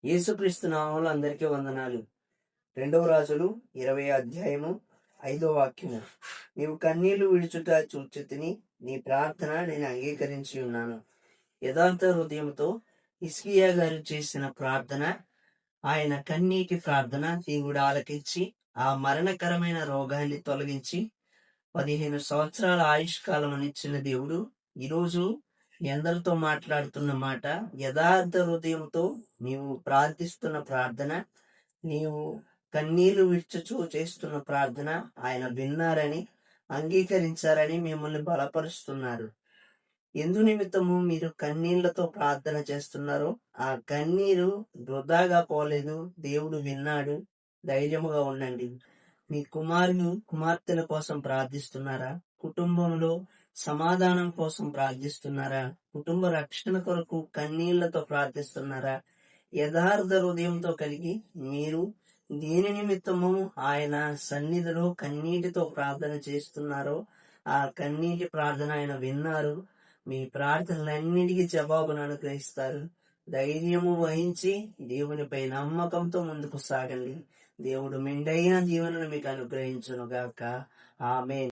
యేసుక్రీస్తు నామములో అందరికీ వందనాలు. 2వ రాజులు 20 అధ్యాయము 5వ వాక్యము. నీవు కన్నీళ్లు విడుచుట చూచితిని, నీ ప్రార్థన నేను అంగీకరించి ఉన్నాను. యథార్థ హృదయంతో హిజ్కియా గారు చేసిన ప్రార్థన, ఆయన కన్నీటి ప్రార్థన దేవుడు ఆలకించి ఆ మరణకరమైన రోగాన్ని తొలగించి 15 సంవత్సరాల ఆయుష్కాలమునిచ్చిన దేవుడు ఈరోజు ఎందరితో మాట్లాడుతున్న మాట, యథార్థ హృదయంతో నీవు ప్రార్థిస్తున్న ప్రార్థన, నీవు కన్నీళ్లు విడ్చుచూ చేస్తున్న ప్రార్థన ఆయన విన్నారని, అంగీకరించారని మిమ్మల్ని బలపరుస్తున్నారు. ఎందు నిమిత్తము మీరు కన్నీళ్లతో ప్రార్థన చేస్తున్నారో ఆ కన్నీరు వృధాగా పోలేదు, దేవుడు విన్నాడు. ధైర్యముగా ఉండండి. మీ కుమారులు కుమార్తెల కోసం ప్రార్థిస్తున్నారా? కుటుంబంలో సమాధానం కోసం ప్రార్థిస్తున్నారా? కుటుంబ రక్షణ కొరకు కన్నీళ్లతో ప్రార్థిస్తున్నారా? యథార్థ హృదయంతో కలిగి మీరు దేని నిమిత్తము ఆయన సన్నిధిలో కన్నీటితో ప్రార్థన చేస్తున్నారో ఆ కన్నీటి ప్రార్థన ఆయన విన్నారు. మీ ప్రార్థనలన్నిటికీ జవాబును అనుగ్రహిస్తారు. ధైర్యము వహించి దేవునిపై నమ్మకంతో ముందుకు సాగండి. దేవుడు మెండైన జీవనను మీకు అనుగ్రహించును గాక. ఆమేన్.